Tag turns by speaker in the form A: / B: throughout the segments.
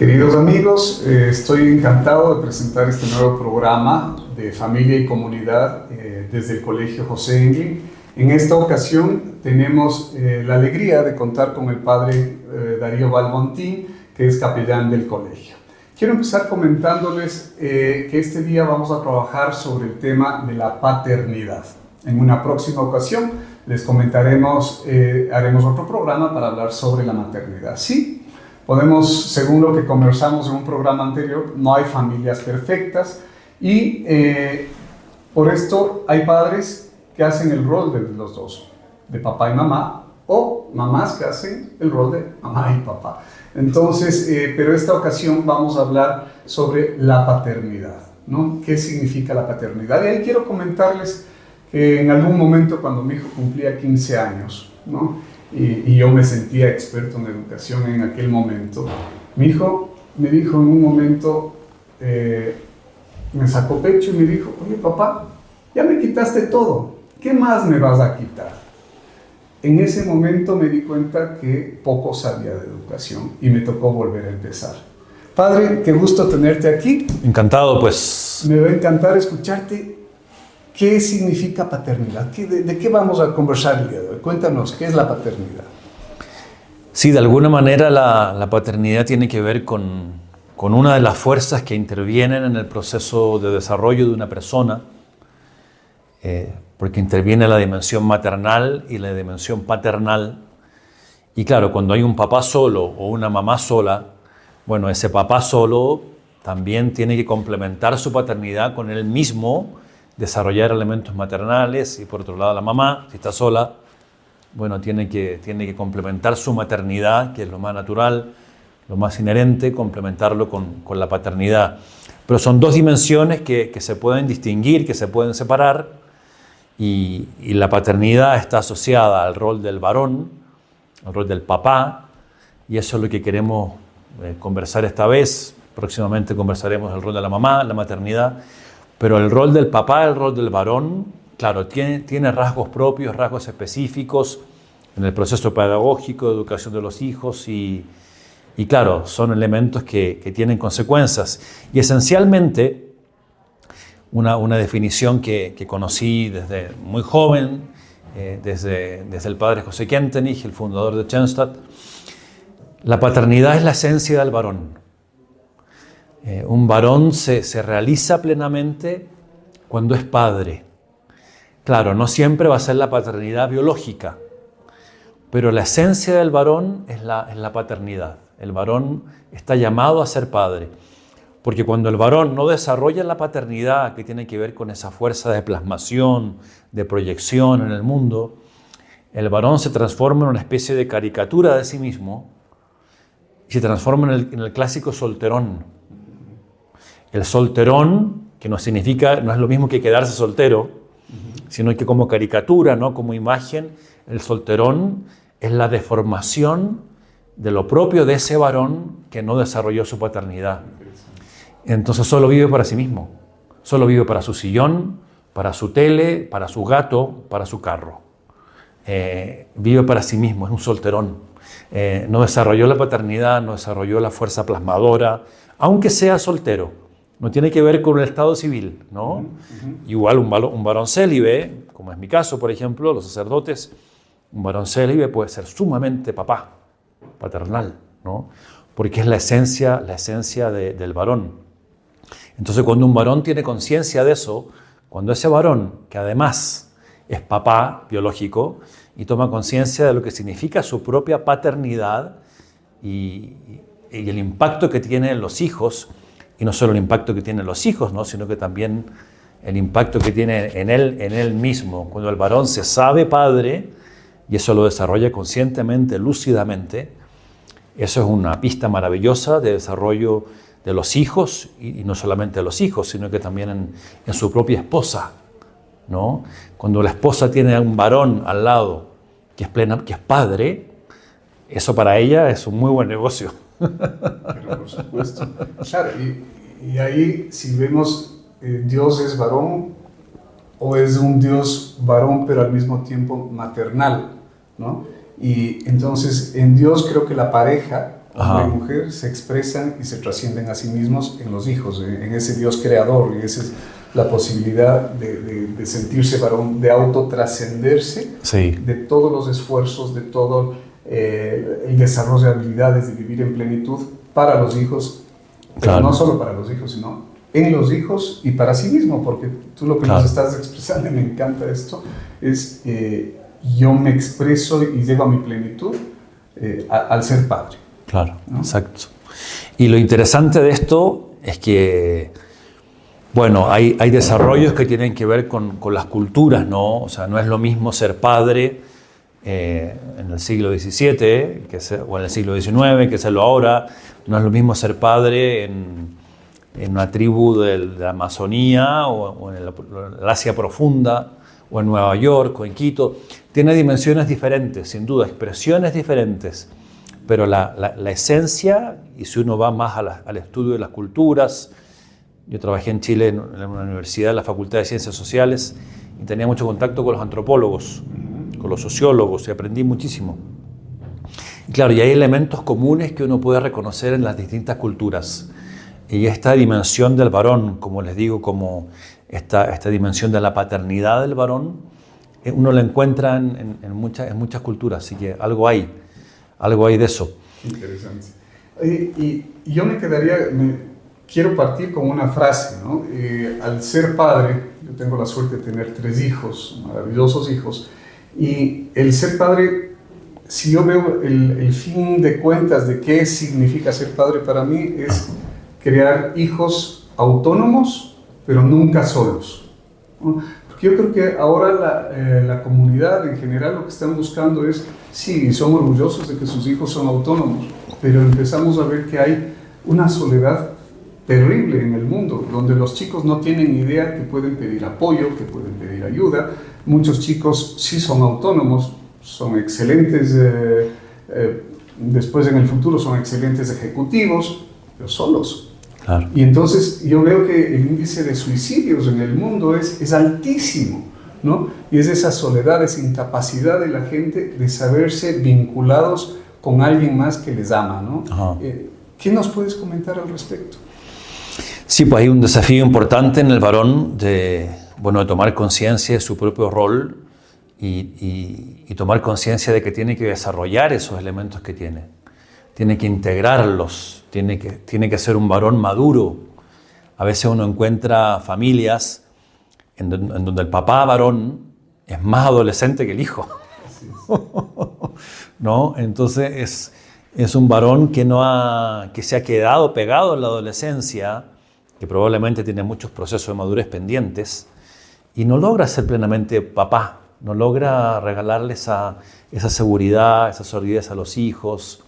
A: Queridos amigos, estoy encantado de presentar este nuevo programa de familia y comunidad desde el Colegio José Engel. En esta ocasión tenemos la alegría de contar con el padre Darío Valmontín, que es capellán del colegio. Quiero empezar comentándoles que este día vamos a trabajar sobre el tema de la paternidad. En una próxima ocasión les comentaremos, haremos otro programa para hablar sobre la maternidad. Sí, podemos, según lo que conversamos en un programa anterior, no hay familias perfectas y por esto hay padres que hacen el rol de los dos, de papá y mamá, o mamás que hacen el rol de mamá y papá. Entonces, pero esta ocasión vamos a hablar sobre la paternidad, ¿no? ¿Qué significa la paternidad? Y ahí quiero comentarles que en algún momento cuando mi hijo cumplía 15 años, ¿no? Y yo me sentía experto en educación en aquel momento, mi hijo me dijo en un momento, me sacó pecho y me dijo: oye papá, ya me quitaste todo, ¿qué más me vas a quitar? En ese momento me di cuenta que poco sabía de educación y me tocó volver a empezar. Padre, qué gusto tenerte aquí.
B: Encantado, pues.
A: Me va a encantar escucharte. ¿Qué significa paternidad? ¿De qué vamos a conversar el día de hoy? Cuéntanos, ¿qué es la paternidad?
B: Sí, de alguna manera la paternidad tiene que ver con una de las fuerzas que intervienen en el proceso de desarrollo de una persona, porque interviene la dimensión maternal y la dimensión paternal. Y claro, cuando hay un papá solo o una mamá sola, bueno, ese papá solo también tiene que complementar su paternidad con él mismo, desarrollar elementos maternales, y por otro lado la mamá, si está sola, bueno, tiene que complementar su maternidad, que es lo más natural, lo más inherente, complementarlo con la paternidad. Pero son dos dimensiones que se pueden distinguir, que se pueden separar, y la paternidad está asociada al rol del varón, al rol del papá, y eso es lo que queremos conversar esta vez. Próximamente conversaremos el rol de la mamá, la maternidad. Pero el rol del papá, el rol del varón, claro, tiene rasgos propios, rasgos específicos en el proceso pedagógico de educación de los hijos y claro, son elementos que tienen consecuencias. Y esencialmente, una definición que conocí desde muy joven, desde el padre José Kentenich, el fundador de Schoenstatt, la paternidad es la esencia del varón. Un varón se realiza plenamente cuando es padre. Claro, no siempre va a ser la paternidad biológica, pero la esencia del varón es la paternidad. El varón está llamado a ser padre, porque cuando el varón no desarrolla la paternidad, que tiene que ver con esa fuerza de plasmación, de proyección en el mundo, el varón se transforma en una especie de caricatura de sí mismo y se transforma en el clásico solterón. El solterón, que no es lo mismo que quedarse soltero, sino que como caricatura, ¿no? Como imagen, el solterón es la deformación de lo propio de ese varón que no desarrolló su paternidad. Entonces solo vive para sí mismo, solo vive para su sillón, para su tele, para su gato, para su carro. Vive para sí mismo, es un solterón. No desarrolló la paternidad, no desarrolló la fuerza plasmadora, aunque sea soltero. No tiene que ver con el estado civil, ¿no? Igual un varón célibe, como es mi caso, por ejemplo, los sacerdotes, un varón célibe puede ser sumamente papá, paternal, ¿no? Porque es la esencia del varón. Entonces, cuando un varón tiene conciencia de eso, cuando ese varón, que además es papá biológico, y toma conciencia de lo que significa su propia paternidad y el impacto que tiene en los hijos, y no solo el impacto que tienen los hijos, ¿no? Sino que también el impacto que tiene en él mismo. Cuando el varón se sabe padre, y eso lo desarrolla conscientemente, lúcidamente, eso es una pista maravillosa de desarrollo de los hijos, y no solamente de los hijos, sino que también en su propia esposa, ¿no? Cuando la esposa tiene a un varón al lado que es padre, eso para ella es un muy buen negocio.
A: Pero por supuesto. Claro, y ahí si vemos, Dios es varón o es un Dios varón pero al mismo tiempo maternal, ¿no? Y entonces en Dios creo que la pareja hombre y mujer, se expresan y se trascienden a sí mismos en los hijos, en ese Dios creador, y esa es la posibilidad de sentirse varón, de autotrascenderse de todos los esfuerzos, de todo el desarrollo de habilidades, de vivir en plenitud para los hijos, pero no solo para los hijos, sino en los hijos y para sí mismo, porque tú lo que nos estás expresando, y me encanta esto, es yo me expreso y llego a mi plenitud al ser padre.
B: Claro, ¿no? Exacto. Y lo interesante de esto es que, bueno, hay desarrollos que tienen que ver con las culturas, ¿no? O sea, no es lo mismo ser padre en el siglo XVII o en el siglo XIX que serlo ahora. No es lo mismo ser padre en una tribu de la Amazonía o en el Asia profunda o en Nueva York o en Quito. Tiene dimensiones diferentes, sin duda, expresiones diferentes, pero la esencia, y si uno va más al estudio de las culturas, yo trabajé en Chile en una universidad, en la Facultad de Ciencias Sociales, y tenía mucho contacto con los antropólogos, con los sociólogos, y aprendí muchísimo. Y claro, y hay elementos comunes que uno puede reconocer en las distintas culturas. Y esta dimensión del varón, como les digo, como esta dimensión de la paternidad del varón, uno la encuentra en muchas culturas, así que algo hay de eso.
A: Interesante. Y yo quiero partir con una frase, ¿no? Al ser padre, yo tengo la suerte de tener 3 hijos, maravillosos hijos, y el ser padre, si yo veo el fin de cuentas de qué significa ser padre para mí, es crear hijos autónomos, pero nunca solos, ¿no? Porque yo creo que ahora la comunidad en general lo que están buscando es, sí, son orgullosos de que sus hijos son autónomos, pero empezamos a ver que hay una soledad terrible en el mundo, donde los chicos no tienen idea que pueden pedir apoyo, que pueden pedir ayuda. Muchos chicos sí son autónomos, son excelentes, después en el futuro son excelentes ejecutivos, pero solos.
B: Claro.
A: Y entonces yo veo que el índice de suicidios en el mundo es altísimo, ¿no? Y es esa soledad, esa incapacidad de la gente de saberse vinculados con alguien más que les ama, ¿no? ¿Qué nos puedes comentar al respecto?
B: Sí, pues hay un desafío importante en el varón de tomar conciencia de su propio rol y tomar conciencia de que tiene que desarrollar esos elementos que tiene que integrarlos, tiene que ser un varón maduro. A veces uno encuentra familias en donde el papá varón es más adolescente que el hijo, ¿no? Entonces es un varón que se ha quedado pegado en la adolescencia, que probablemente tiene muchos procesos de madurez pendientes y no logra ser plenamente papá, no logra regalarle esa seguridad, esa solidez a los hijos.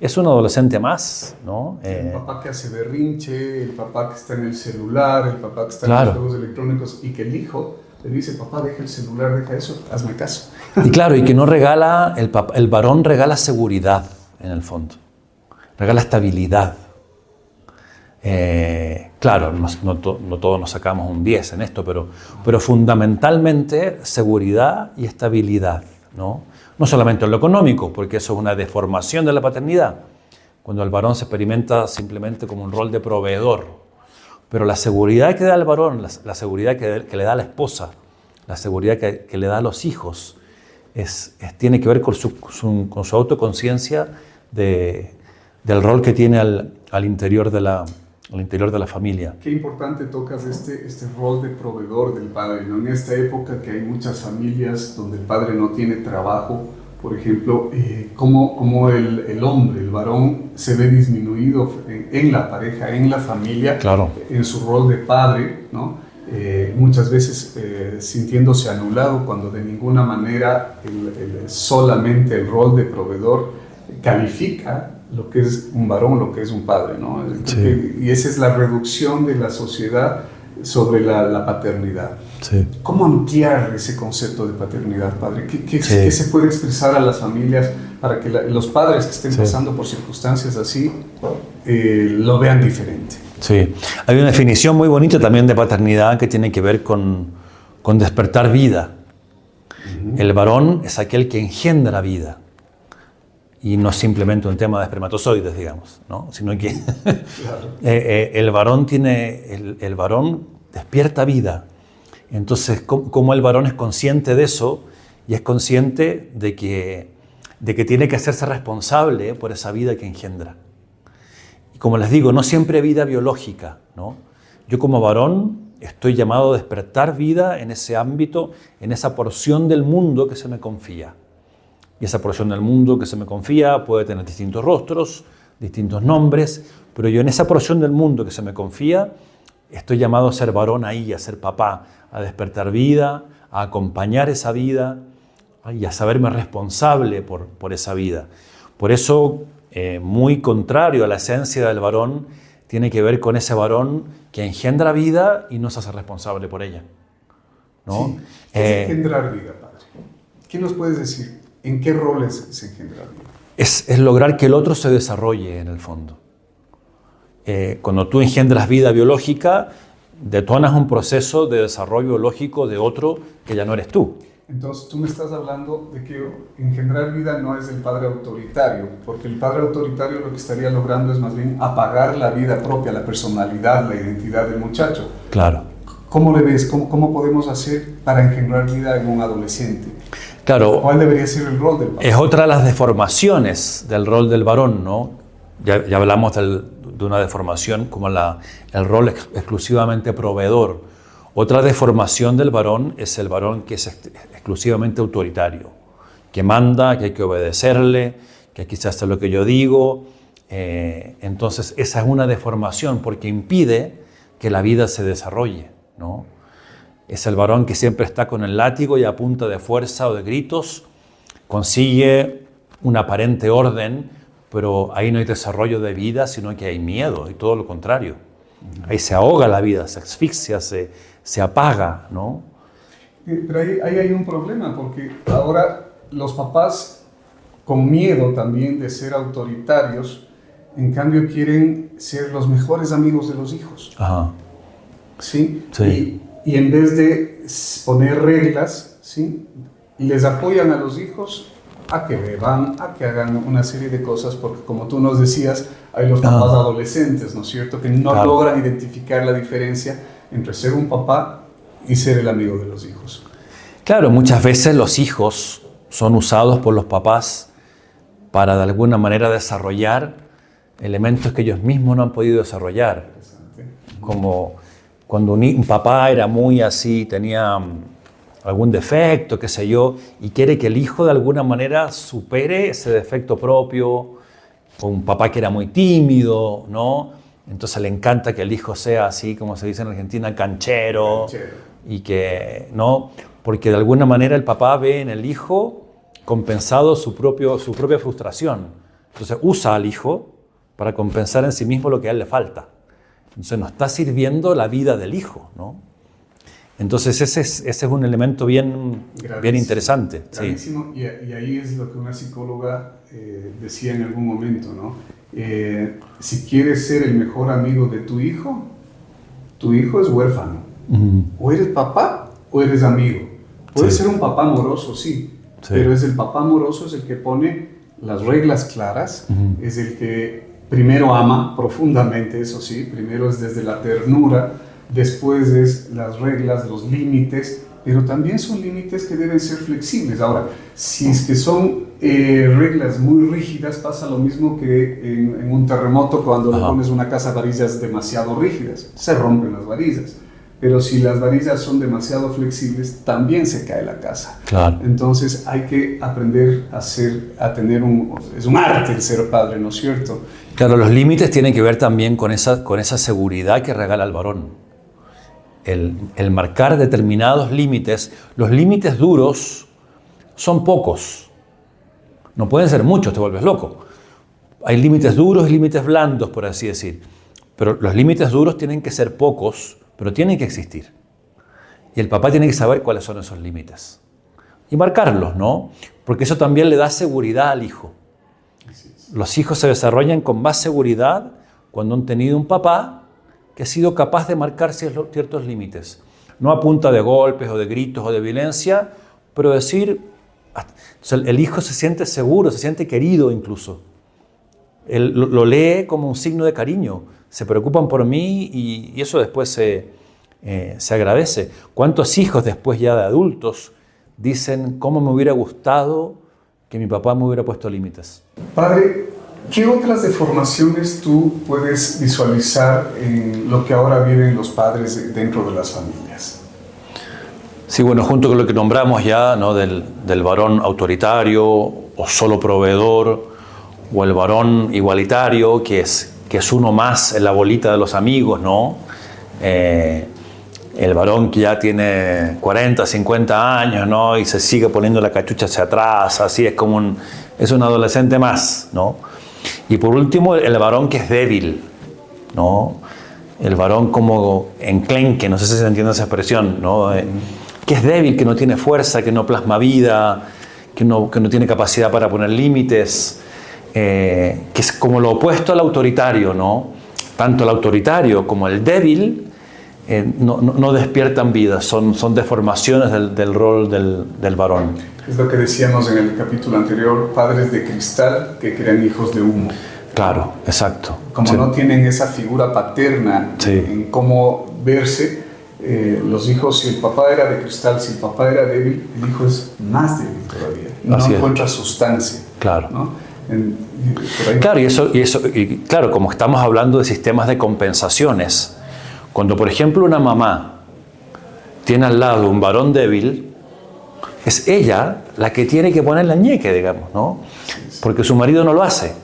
B: Es un adolescente más, ¿no?
A: El papá que hace berrinche, el papá que está en el celular, el papá que está en los juegos electrónicos, y que el hijo le dice, papá, deja el celular, deja eso, hazme caso.
B: Y claro, y que no regala, el varón regala seguridad, en el fondo. Regala estabilidad. Claro, no todos nos sacamos un 10 en esto, pero fundamentalmente seguridad y estabilidad, ¿no? No solamente en lo económico, porque eso es una deformación de la paternidad, cuando el varón se experimenta simplemente como un rol de proveedor. Pero la seguridad que da el varón, la seguridad que le da a la esposa, la seguridad que le da a los hijos, tiene que ver con su autoconciencia del rol que tiene al interior de la familia.
A: Qué importante tocas este rol de proveedor del padre, ¿no? En esta época que hay muchas familias donde el padre no tiene trabajo, por ejemplo, cómo el hombre, el varón, se ve disminuido en la pareja, en la familia,
B: claro,
A: en su rol de padre, ¿no? Muchas veces sintiéndose anulado cuando de ninguna manera solamente el rol de proveedor califica lo que es un varón, lo que es un padre, ¿no?
B: Sí.
A: Y esa es la reducción de la sociedad sobre la paternidad.
B: Sí.
A: ¿Cómo ampliar ese concepto de paternidad, padre? ¿Qué se puede expresar a las familias para que los padres que estén pasando por circunstancias así lo vean diferente?
B: Sí, hay una definición muy bonita también de paternidad que tiene que ver con despertar vida. El varón es aquel que engendra vida. y no simplemente un tema de espermatozoides, digamos, ¿no? Sino que
A: Claro.
B: el varón despierta vida. Entonces, como el varón es consciente de eso y es consciente de que tiene que hacerse responsable por esa vida que engendra. Y como les digo, no siempre vida biológica, ¿no? Yo como varón estoy llamado a despertar vida en ese ámbito, en esa porción del mundo que se me confía. Y esa porción del mundo que se me confía puede tener distintos rostros, distintos nombres, pero yo en esa porción del mundo que se me confía estoy llamado a ser varón ahí, a ser papá, a despertar vida, a acompañar esa vida y a saberme responsable por esa vida. Por eso, muy contrario a la esencia del varón, tiene que ver con ese varón que engendra vida y no se hace responsable por ella, ¿no?
A: Sí. ¿Qué es engendrar vida, padre? ¿Qué nos puedes decir? ¿En qué roles se engendra vida?
B: Es lograr que el otro se desarrolle en el fondo. Cuando tú engendras vida biológica, detonas un proceso de desarrollo biológico de otro que ya no eres tú.
A: Entonces tú me estás hablando de que engendrar vida no es el padre autoritario, porque el padre autoritario lo que estaría logrando es más bien apagar la vida propia, la personalidad, la identidad del muchacho.
B: Claro.
A: ¿Cómo le ves? ¿Cómo podemos hacer para engendrar vida en un adolescente?
B: Claro.
A: ¿Cuál debería ser el rol del padre?
B: Es otra de las deformaciones del rol del varón, ¿no? Ya hablamos de una deformación como el rol exclusivamente proveedor. Otra deformación del varón es el varón que es exclusivamente autoritario, que manda, que hay que obedecerle, que aquí se hace lo que yo digo. Entonces esa es una deformación porque impide que la vida se desarrolle, ¿no? Es el varón que siempre está con el látigo y a punta de fuerza o de gritos consigue un aparente orden, pero ahí no hay desarrollo de vida, sino que hay miedo y todo lo contrario. Ahí se ahoga la vida, se asfixia, se apaga, ¿no?
A: Pero ahí hay un problema, porque ahora los papás, con miedo también de ser autoritarios, en cambio quieren ser los mejores amigos de los hijos.
B: Ajá.
A: ¿Sí?
B: Sí.
A: Y en vez de poner reglas, ¿sí?, les apoyan a los hijos a que beban, a que hagan una serie de cosas, porque como tú nos decías, hay los papás adolescentes, ¿no es cierto?, que no logran identificar la diferencia entre ser un papá y ser el amigo de los hijos.
B: Claro, muchas veces los hijos son usados por los papás para de alguna manera desarrollar elementos que ellos mismos no han podido desarrollar. Como cuando un papá era muy así, tenía algún defecto, qué sé yo, y quiere que el hijo de alguna manera supere ese defecto propio, o un papá que era muy tímido, ¿no? Entonces le encanta que el hijo sea así, como se dice en Argentina, canchero. Y que, ¿no? Porque de alguna manera el papá ve en el hijo compensado su propia frustración. Entonces usa al hijo para compensar en sí mismo lo que a él le falta. Entonces no está sirviendo la vida del hijo, ¿no? Entonces ese es un elemento bien interesante.
A: Gravísimo. Sí. Y ahí es lo que una psicóloga decía en algún momento, ¿no? Si quieres ser el mejor amigo de tu hijo es huérfano. O eres papá o eres amigo. Puedes ser un papá amoroso, sí, pero es el papá amoroso es el que pone las reglas claras, es el que primero ama profundamente, eso sí, primero es desde la ternura, después es las reglas, los límites, pero también son límites que deben ser flexibles. Ahora, si es que son reglas muy rígidas, pasa lo mismo que en un terremoto cuando le pones una casa varillas demasiado rígidas, se rompen las varillas. Pero si las varillas son demasiado flexibles, también se cae la casa.
B: Claro.
A: Entonces hay que aprender es un arte el ser padre, ¿no es cierto?
B: Claro, los límites tienen que ver también con esa seguridad que regala el varón. El marcar determinados límites, los límites duros son pocos. No pueden ser muchos, te vuelves loco. Hay límites duros y límites blandos, por así decir. Pero los límites duros tienen que ser pocos, pero tienen que existir. Y el papá tiene que saber cuáles son esos límites. Y marcarlos, ¿no? Porque eso también le da seguridad al hijo. Los hijos se desarrollan con más seguridad cuando han tenido un papá que ha sido capaz de marcar ciertos límites. No a punta de golpes o de gritos o de violencia, pero decir, Entonces el hijo se siente seguro, se siente querido incluso. Él lo lee como un signo de cariño. Se preocupan por mí y eso después se agradece. ¿Cuántos hijos después ya de adultos dicen cómo me hubiera gustado que mi papá me hubiera puesto límites?
A: Padre, ¿qué otras deformaciones tú puedes visualizar en lo que ahora viven los padres dentro de las familias?
B: Sí, bueno, junto con lo que nombramos ya, ¿no? del varón autoritario o solo proveedor, o el varón igualitario, que es uno más en la bolita de los amigos, ¿no? El varón que ya tiene 40, 50 años, ¿no? Y se sigue poniendo la cachucha hacia atrás, así es como es un adolescente más, ¿no? Y por último, el varón que es débil, ¿no? El varón como enclenque, no sé si se entiende esa expresión, ¿no? Que es débil, que no tiene fuerza, que no plasma vida, que no tiene capacidad para poner límites, que es como lo opuesto al autoritario, ¿no? Tanto el autoritario como el débil no despiertan vida, son deformaciones del rol del varón.
A: Es lo que decíamos en el capítulo anterior, padres de cristal que crean hijos de humo.
B: Claro, exacto.
A: Como
B: sí.
A: no tienen esa figura paterna en cómo verse, los hijos, si el papá era de cristal, si el papá era débil, el hijo es más débil todavía. No encuentra sustancia.
B: Claro.
A: ¿no?
B: Claro, y claro, como estamos hablando de sistemas de compensaciones, cuando por ejemplo una mamá tiene al lado un varón débil, es ella la que tiene que poner la ñeque, digamos, ¿no? Porque su marido no lo hace.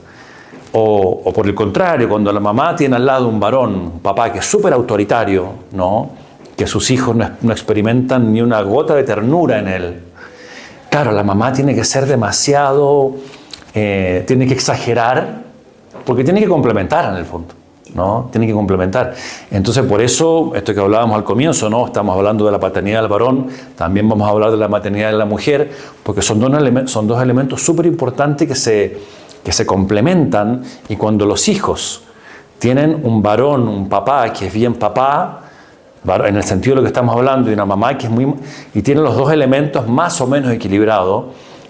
B: O por el contrario, cuando la mamá tiene al lado un varón, un papá que es súper autoritario, ¿no? Que sus hijos no experimentan ni una gota de ternura en él. Claro, la mamá tiene que ser demasiado, tiene que exagerar, porque tiene que complementar en el fondo, ¿no? Tiene que complementar. Entonces, por eso, esto que hablábamos al comienzo, ¿no? Estamos hablando de la paternidad del varón, también vamos a hablar de la maternidad de la mujer, porque son dos elementos súper importantes que se complementan, y cuando los hijos tienen un varón, un papá que es bien papá, en el sentido de lo que estamos hablando, y una mamá que es y tienen los dos elementos más o menos equilibrados,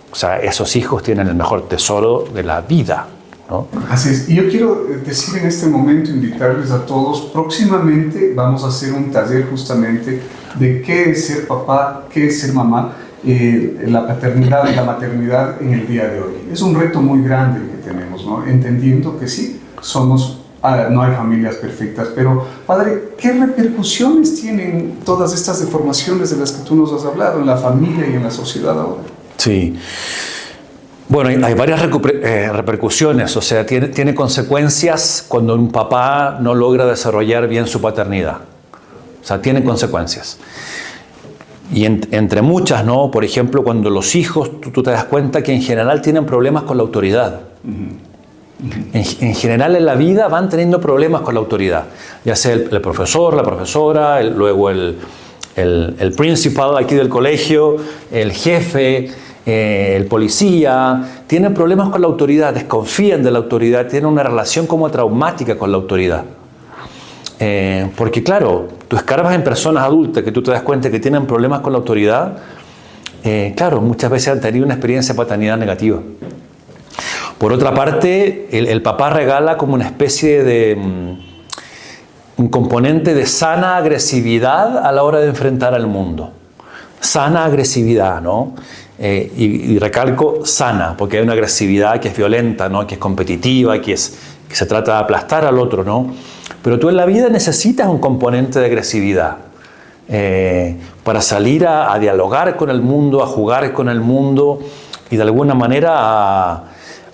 B: o sea, esos hijos tienen el mejor tesoro de la vida, ¿no?
A: Así es. Y yo quiero decir en este momento, invitarles a todos, próximamente vamos a hacer un taller justamente de qué es ser papá, qué es ser mamá, la paternidad y la maternidad en el día de hoy. Es un reto muy grande el que tenemos, ¿no? Entendiendo que sí, no hay familias perfectas, pero Padre, ¿qué repercusiones tienen todas estas deformaciones de las que tú nos has hablado en la familia y en la sociedad ahora?
B: Sí. Bueno, hay varias repercusiones, o sea, tiene consecuencias cuando un papá no logra desarrollar bien su paternidad. O sea, tiene consecuencias. Y entre muchas, ¿no? Por ejemplo, cuando los hijos, tú te das cuenta que en general tienen problemas con la autoridad. En general en la vida van teniendo problemas con la autoridad, ya sea el profesor, la profesora, luego el principal aquí del colegio, el jefe, el policía, tienen problemas con la autoridad, desconfían de la autoridad, tienen una relación como traumática con la autoridad. Porque claro, tú escarbas en personas adultas que tú te das cuenta que tienen problemas con la autoridad, claro, muchas veces han tenido una experiencia de paternidad negativa. Por otra parte, el papá regala como una especie de un componente de sana agresividad a la hora de enfrentar al mundo. Sana agresividad, ¿no? Y recalco sana, porque hay una agresividad que es violenta, ¿no? Que es competitiva, que se trata de aplastar al otro, ¿no? Pero tú en la vida necesitas un componente de agresividad para salir a dialogar con el mundo, a jugar con el mundo y de alguna manera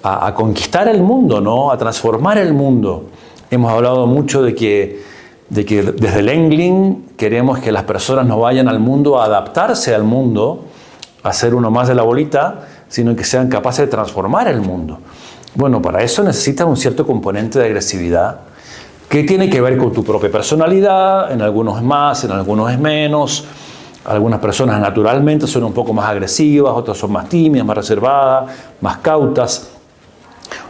B: a conquistar el mundo, ¿no? A transformar el mundo. Hemos hablado mucho de que desde el Engling queremos que las personas no vayan al mundo a adaptarse al mundo, a ser uno más de la bolita, sino que sean capaces de transformar el mundo. Bueno, para eso necesitas un cierto componente de agresividad que tiene que ver con tu propia personalidad, en algunos es más, en algunos es menos. Algunas personas naturalmente son un poco más agresivas, otras son más tímidas, más reservadas, más cautas.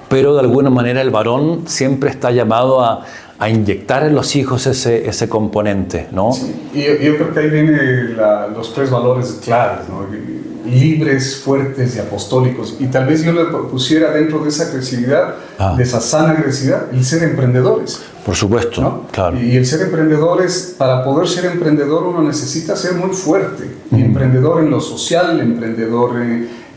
B: Pero de alguna manera el varón siempre está llamado a a inyectar en los hijos ese componente, ¿no?
A: Sí, y yo creo que ahí vienen los tres valores claves, ¿no? Libres, fuertes y apostólicos. Y tal vez yo le pusiera dentro de esa agresividad, de esa sana agresividad, el ser emprendedores.
B: Por supuesto,
A: ¿no?
B: claro.
A: Y el ser emprendedores, para poder ser emprendedor uno necesita ser muy fuerte. Emprendedor en lo social, emprendedor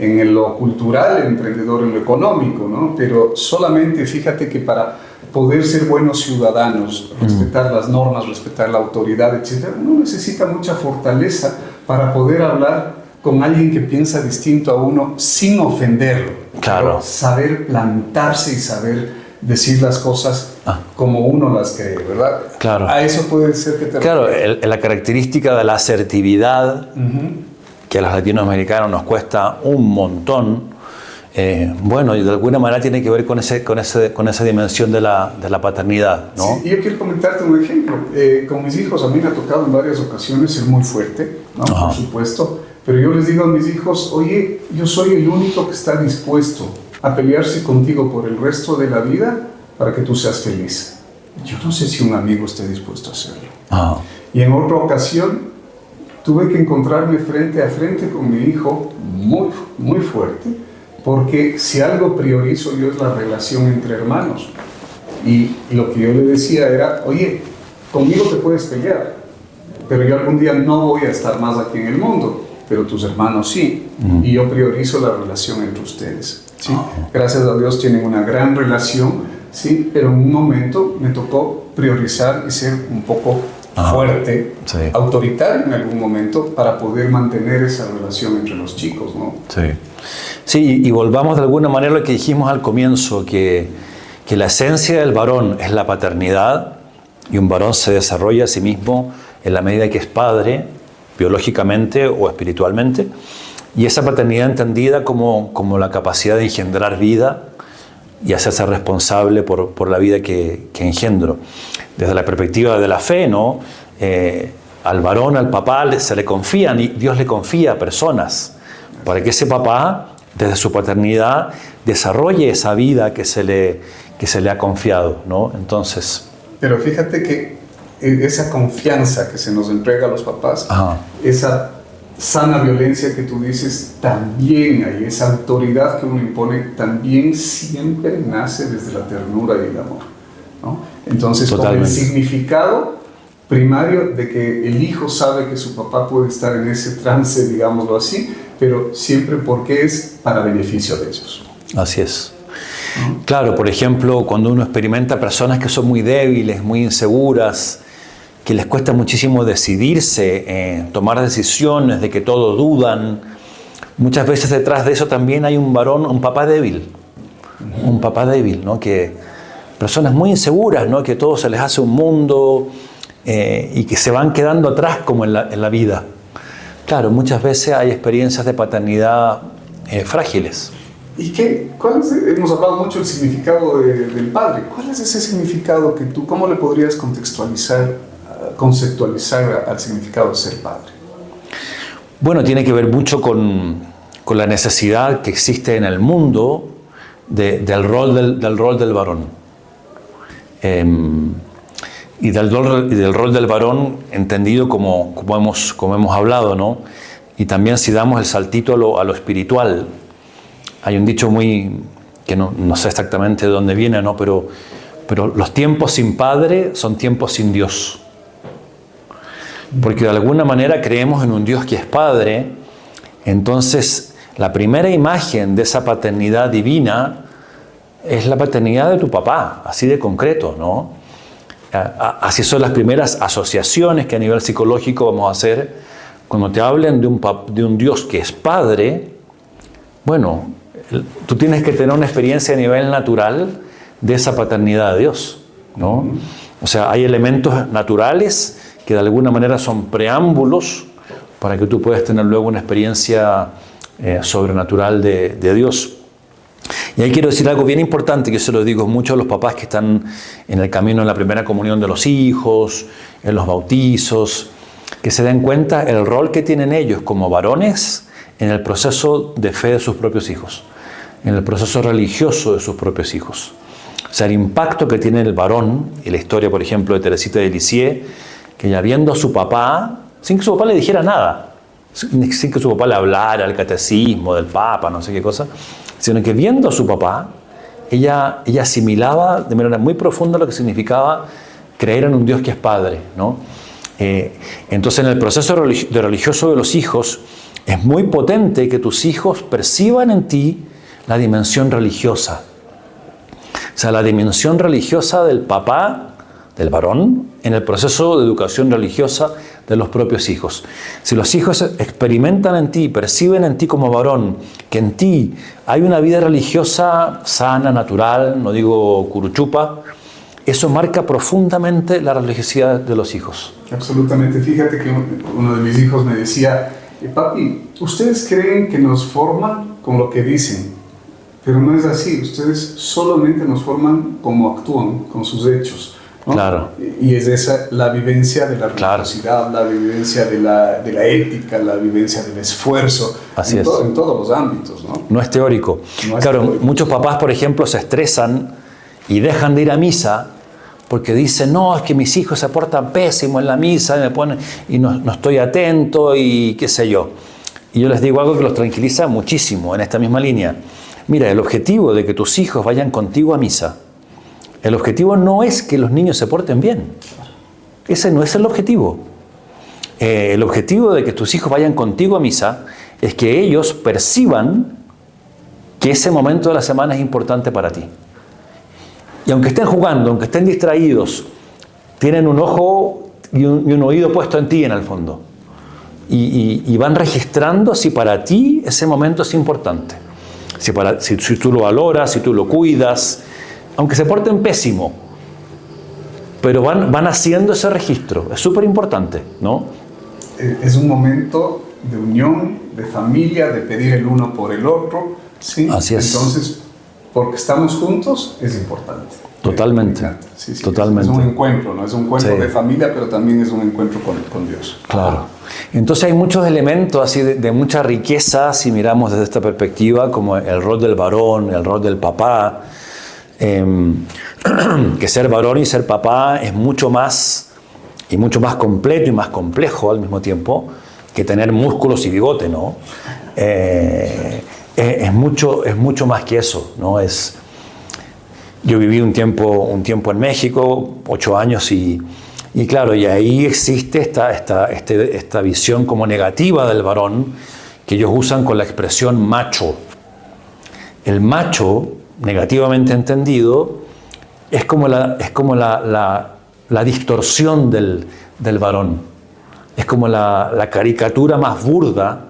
A: en lo cultural, emprendedor en lo económico, ¿no? Pero solamente fíjate que para poder ser buenos ciudadanos, respetar las normas, respetar la autoridad, etc., uno necesita mucha fortaleza para poder hablar con alguien que piensa distinto a uno sin ofenderlo.
B: Claro.
A: Saber plantarse y saber decir las cosas como uno las cree, ¿verdad?
B: Claro.
A: A eso puede ser que te
B: Claro, la característica de la asertividad, que a los latinoamericanos nos cuesta un montón, bueno, y de alguna manera tiene que ver con esa dimensión de la paternidad, ¿no?
A: Sí, y yo quiero comentarte un ejemplo. Con mis hijos, a mí me ha tocado en varias ocasiones ser muy fuerte, ¿no? Por supuesto, pero yo les digo a mis hijos, oye, yo soy el único que está dispuesto a pelearse contigo por el resto de la vida para que tú seas feliz. Yo no sé si un amigo esté dispuesto a hacerlo. Y en otra ocasión tuve que encontrarme frente a frente con mi hijo muy, muy fuerte, porque si algo priorizo yo es la relación entre hermanos. Y lo que yo le decía era, oye, conmigo te puedes pelear, pero yo algún día no voy a estar más aquí en el mundo, pero tus hermanos sí, y yo priorizo la relación entre ustedes. ¿Sí? Gracias a Dios tienen una gran relación, ¿sí? Pero en un momento me tocó priorizar y ser un poco fuerte, autoritario en algún momento, para poder mantener esa relación entre los chicos, ¿no?
B: Sí, y volvamos de alguna manera a lo que dijimos al comienzo, que la esencia del varón es la paternidad, y un varón se desarrolla a sí mismo en la medida que es padre, biológicamente o espiritualmente, y esa paternidad entendida como la capacidad de engendrar vida y hacerse responsable por la vida que engendro. Desde la perspectiva de la fe, ¿no? Al varón, al papá, se le confían, y Dios le confía a personas para que ese papá, desde su paternidad, desarrolle esa vida que se le ha confiado, ¿no? Entonces...
A: Pero fíjate que esa confianza que se nos entrega a los papás, esa sana violencia que tú dices, también hay esa autoridad que uno impone, también siempre nace desde la ternura y el amor, ¿no? Entonces, con el significado primario de que el hijo sabe que su papá puede estar en ese trance, digámoslo así, pero siempre porque es para beneficio de ellos.
B: Así es. Claro, por ejemplo, cuando uno experimenta personas que son muy débiles, muy inseguras, que les cuesta muchísimo decidirse, tomar decisiones, de que todo dudan, muchas veces detrás de eso también hay un varón, un papá débil, ¿no? Que personas muy inseguras, ¿no? Que todo se les hace un mundo y que se van quedando atrás como en la vida. Claro, muchas veces hay experiencias de paternidad frágiles.
A: ¿Y hemos hablado mucho del significado del padre? ¿Cuál es ese significado que tú, cómo le podrías conceptualizar al significado de ser padre?
B: Bueno, tiene que ver mucho con la necesidad que existe en el mundo del rol del varón. Y del rol del varón entendido como hemos hablado, ¿no? Y también si damos el saltito a lo espiritual. Hay un dicho que no sé exactamente de dónde viene, ¿no? Pero los tiempos sin padre son tiempos sin Dios. Porque de alguna manera creemos en un Dios que es padre, entonces la primera imagen de esa paternidad divina es la paternidad de tu papá, así de concreto, ¿no? Así son las primeras asociaciones que a nivel psicológico vamos a hacer cuando te hablen de un Dios que es padre. Bueno, tú tienes que tener una experiencia a nivel natural de esa paternidad de Dios, ¿no? O sea, hay elementos naturales que de alguna manera son preámbulos para que tú puedas tener luego una experiencia sobrenatural de Dios. Y ahí quiero decir algo bien importante, que yo se lo digo mucho a los papás que están en el camino en la primera comunión de los hijos, en los bautizos, que se den cuenta el rol que tienen ellos como varones en el proceso de fe de sus propios hijos, en el proceso religioso de sus propios hijos. sea, el impacto que tiene el varón, y la historia, por ejemplo, de Teresita de Lisieux, que ya viendo a su papá, sin que su papá le dijera nada, sin que su papá le hablara al catecismo del Papa, no sé qué cosa, sino que viendo a su papá, ella asimilaba de manera muy profunda lo que significaba creer en un Dios que es Padre, ¿no? Entonces, en el proceso religioso de los hijos, es muy potente que tus hijos perciban en ti la dimensión religiosa. O sea, la dimensión religiosa del papá, del varón, en el proceso de educación religiosa de los propios hijos. Si los hijos experimentan en ti, perciben en ti como varón, que en ti hay una vida religiosa sana, natural, no digo curuchupa, eso marca profundamente la religiosidad de los hijos.
A: Absolutamente. Fíjate que uno de mis hijos me decía, papi, ¿ustedes creen que nos forman con lo que dicen? Pero no es así. Ustedes solamente nos forman como actúan, con sus hechos, ¿no?
B: Claro.
A: Y es esa la vivencia de la religiosidad, la vivencia de la ética, la vivencia del esfuerzo.
B: Así es.
A: En todos los ámbitos, ¿no?
B: No es teórico.
A: No es
B: claro,
A: teórico.
B: Muchos papás, por ejemplo, se estresan y dejan de ir a misa porque dicen, no, es que mis hijos se portan pésimo en la misa y no estoy atento y qué sé yo. Y yo les digo algo que los tranquiliza muchísimo en esta misma línea. Mira, el objetivo de que tus hijos vayan contigo a misa, el objetivo no es que los niños se porten bien. Ese no es el objetivo. El objetivo de que tus hijos vayan contigo a misa es que ellos perciban que ese momento de la semana es importante para ti. Y aunque estén jugando, aunque estén distraídos, tienen un ojo y un oído puesto en ti en el fondo. Y van registrando si para ti ese momento es importante. Si tú lo valoras, si tú lo cuidas, aunque se porten pésimo, pero van haciendo ese registro. Es súper importante, ¿no?
A: Es un momento de unión, de familia, de pedir el uno por el otro, ¿sí?
B: Así es.
A: Entonces, porque estamos juntos, es importante.
B: Totalmente.
A: Sí,
B: Totalmente.
A: Es un encuentro, ¿no? Es un encuentro de familia, pero también es un encuentro con Dios.
B: Claro. Entonces hay muchos elementos así de mucha riqueza, si miramos desde esta perspectiva, como el rol del varón, el rol del papá, que ser varón y ser papá es mucho más completo y más complejo al mismo tiempo que tener músculos y bigote, ¿no? Es mucho más que eso, ¿no? Yo viví un tiempo en México, 8 años, y claro, y ahí existe esta visión como negativa del varón que ellos usan con la expresión macho. El macho, negativamente entendido, es como la distorsión del varón. Es como la caricatura más burda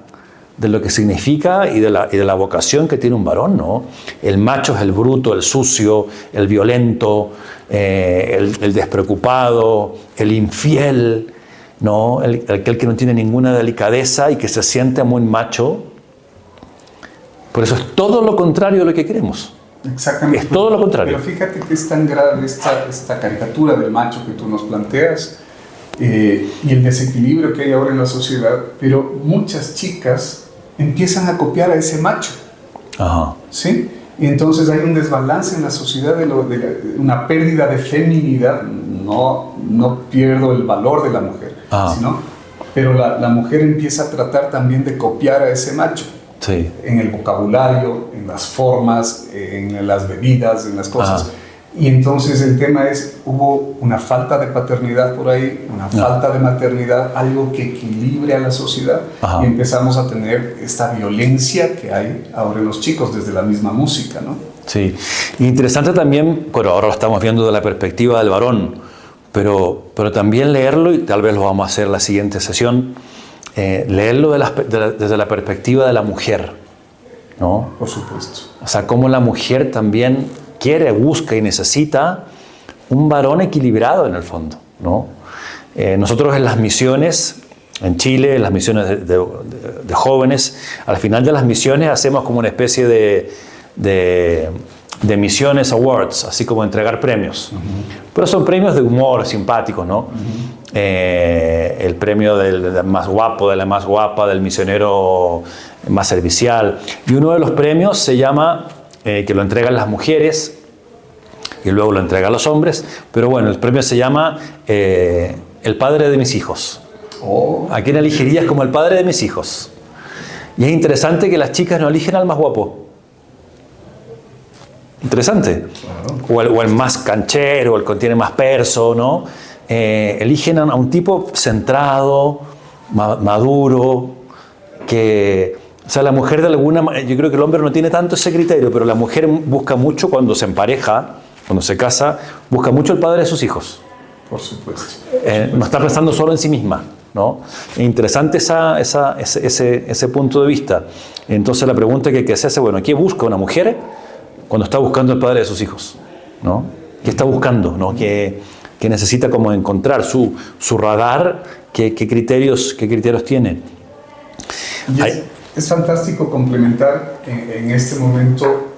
B: de lo que significa y de la vocación que tiene un varón, ¿no? El macho es el bruto, el sucio, el violento, el despreocupado, el infiel, ¿no? Aquel que no tiene ninguna delicadeza y que se siente muy macho. Por eso es todo lo contrario de lo que queremos.
A: Exactamente.
B: Es todo lo contrario.
A: Pero fíjate que es tan grave esta caricatura del macho que tú nos planteas, y el desequilibrio que hay ahora en la sociedad, pero muchas chicas empiezan a copiar a ese macho.
B: Ajá.
A: ¿Sí? Y entonces hay un desbalance en la sociedad, una pérdida de feminidad. No pierdo el valor de la mujer, sino, pero la mujer empieza a tratar también de copiar a ese macho.
B: Sí.
A: En el vocabulario, en las formas, en las bebidas, en las cosas. Y entonces el tema es, hubo una falta de paternidad por ahí, una falta de maternidad, algo que equilibre a la sociedad. Y empezamos a tener esta violencia que hay ahora en los chicos desde la misma música, ¿no?
B: Sí. Interesante también, pero ahora lo estamos viendo de la perspectiva del varón, pero también leerlo, y tal vez lo vamos a hacer en la siguiente sesión, leerlo desde la perspectiva de la mujer, ¿no?
A: Por supuesto.
B: O sea, cómo la mujer también quiere, busca y necesita un varón equilibrado en el fondo, ¿no? Nosotros en las misiones, en Chile, en las misiones de jóvenes, al final de las misiones hacemos como una especie de misiones awards, así como entregar premios. Pero son premios de humor, simpáticos, ¿no? El premio del más guapo, de la más guapa, del misionero más servicial. Y uno de los premios se llama, que lo entregan las mujeres, y luego lo entrega a los hombres. Pero bueno, el premio se llama El padre de mis hijos.
A: Oh.
B: ¿A quién elegirías como el padre de mis hijos? Y es interesante que las chicas no eligen al más guapo. Interesante.
A: Claro.
B: O el más canchero, el que tiene más perso, ¿no? Eligen a un tipo centrado, maduro, que... O sea, la mujer de alguna manera... Yo creo que el hombre no tiene tanto ese criterio, pero la mujer busca mucho cuando se empareja, cuando se casa, busca mucho el padre de sus hijos.
A: Por supuesto.
B: No está pensando solo en sí misma, ¿no? Es interesante ese punto de vista. Entonces la pregunta que se hace, bueno, ¿qué busca una mujer cuando está buscando el padre de sus hijos? ¿No? ¿Qué está buscando? ¿No? ¿Qué necesita como encontrar su radar? ¿Qué criterios tiene?
A: Es fantástico complementar en este momento,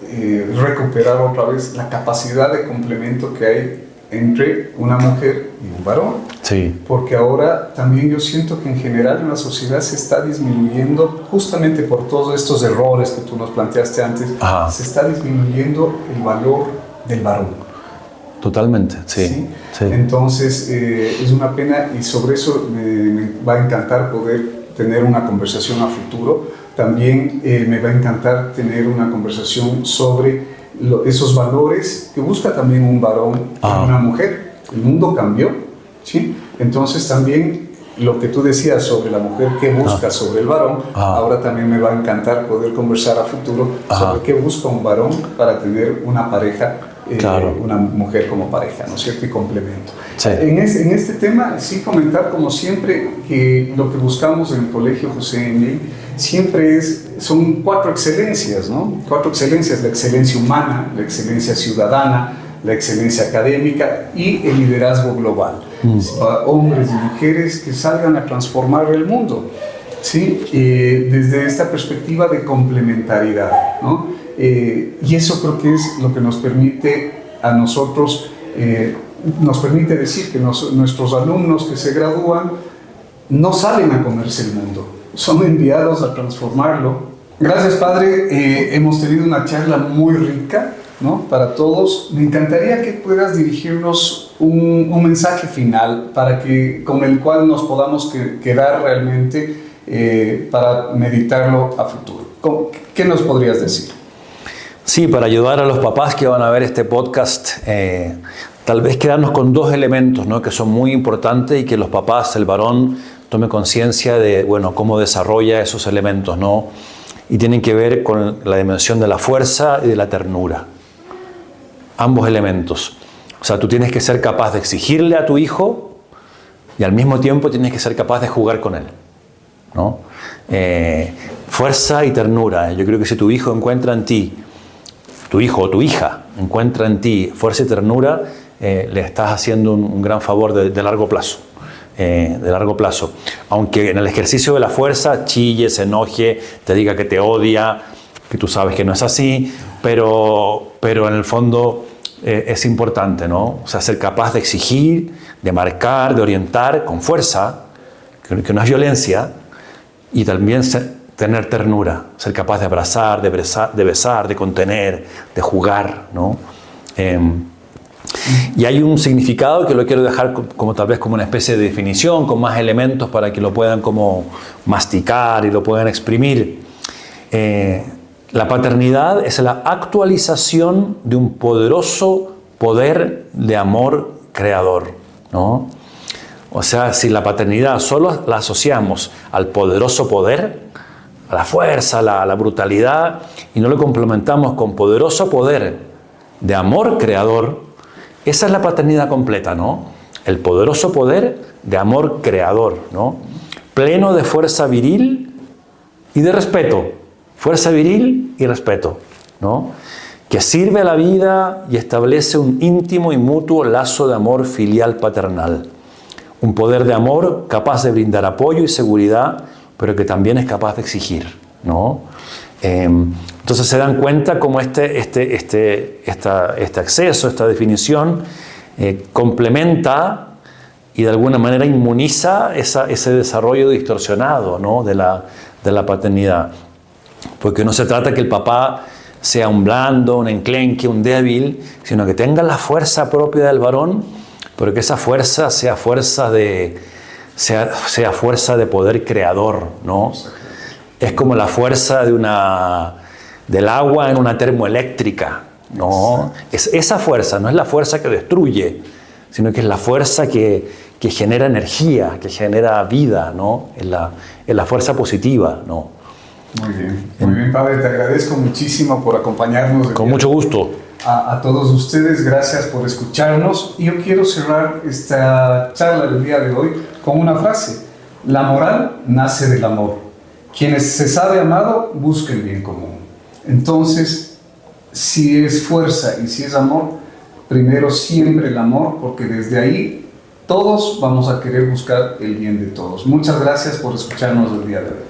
A: recuperar otra vez la capacidad de complemento que hay entre una mujer y un varón.
B: Sí.
A: Porque ahora también yo siento que en general en la sociedad se está disminuyendo, justamente por todos estos errores que tú nos planteaste antes,
B: Ajá.
A: se está disminuyendo el valor del varón.
B: Totalmente, sí.
A: ¿Sí? Entonces es una pena, y sobre eso me va a encantar poder tener una conversación a futuro. También me va a encantar tener una conversación sobre esos valores que busca también un varón en una mujer. El mundo cambió, ¿sí? Entonces también lo que tú decías sobre la mujer que busca sobre el varón, ahora también me va a encantar poder conversar a futuro sobre qué busca un varón para tener una pareja,
B: claro.
A: Una mujer como pareja, ¿no es cierto? Y complemento.
B: Sí.
A: En este tema, sí comentar como siempre que lo que buscamos en el Colegio José Engel siempre son 4 excelencias, ¿no? 4 excelencias: la excelencia humana, la excelencia ciudadana, la excelencia académica y el liderazgo global. Hombres y mujeres que salgan a transformar el mundo, ¿sí? Desde esta perspectiva de complementariedad, ¿no? Y eso creo que es lo que nos permite a nosotros, nos permite decir que nuestros alumnos que se gradúan no salen a comerse el mundo, son enviados a transformarlo. Gracias, Padre. Hemos tenido una charla muy rica, ¿no? Para todos. Me encantaría que puedas dirigirnos un mensaje final con el cual nos podamos quedar realmente para meditarlo a futuro. ¿Qué nos podrías decir?
B: Sí, para ayudar a los papás que van a ver este podcast, tal vez quedarnos con 2 elementos, ¿no? Que son muy importantes, y que los papás, el varón, tome conciencia de, bueno, cómo desarrolla esos elementos, ¿no? Y tienen que ver con la dimensión de la fuerza y de la ternura. Ambos elementos. O sea, tú tienes que ser capaz de exigirle a tu hijo y al mismo tiempo tienes que ser capaz de jugar con él, ¿no? Fuerza y ternura. Yo creo que si tu hijo encuentra en ti, tu hijo o tu hija encuentra en ti fuerza y ternura, le estás haciendo un gran favor de largo plazo. De largo plazo. Aunque en el ejercicio de la fuerza chille, se enoje, te diga que te odia, que tú sabes que no es así, pero en el fondo es importante, ¿no? O sea, ser capaz de exigir, de marcar, de orientar con fuerza, que no es violencia, y también tener ternura, ser capaz de abrazar, de besar, de contener, de jugar, ¿no? Y hay un significado que lo quiero dejar como tal vez como una especie de definición, con más elementos para que lo puedan como masticar y lo puedan exprimir. La paternidad es la actualización de un poderoso poder de amor creador, ¿no? O sea, si la paternidad solo la asociamos al poderoso poder, a la fuerza, a la brutalidad, y no lo complementamos con poderoso poder de amor creador, esa es la paternidad completa, ¿no? El poderoso poder de amor creador, ¿no? Pleno de fuerza viril y de respeto. Fuerza viril y respeto, ¿no? Que sirve a la vida y establece un íntimo y mutuo lazo de amor filial paternal. Un poder de amor capaz de brindar apoyo y seguridad, pero que también es capaz de exigir, ¿no? Entonces se dan cuenta cómo este acceso, esta definición, complementa y de alguna manera inmuniza ese desarrollo distorsionado, ¿no? de la paternidad. Porque no se trata que el papá sea un blando, un enclenque, un débil, sino que tenga la fuerza propia del varón, pero que esa fuerza sea fuerza de poder creador, ¿no? Es como la fuerza del agua en una termoeléctrica, ¿no? Esa fuerza no es la fuerza que destruye, sino que es la fuerza que genera energía, que genera vida, ¿no? Es la fuerza positiva, ¿no?
A: Muy bien, Padre, te agradezco muchísimo por acompañarnos.
B: Con mucho gusto.
A: A todos ustedes, gracias por escucharnos. Y yo quiero cerrar esta charla del día de hoy con una frase: la moral nace del amor. Quienes se sabe amado buscan el bien común. Entonces, si es fuerza y si es amor, primero siempre el amor, porque desde ahí todos vamos a querer buscar el bien de todos. Muchas gracias por escucharnos el día de hoy.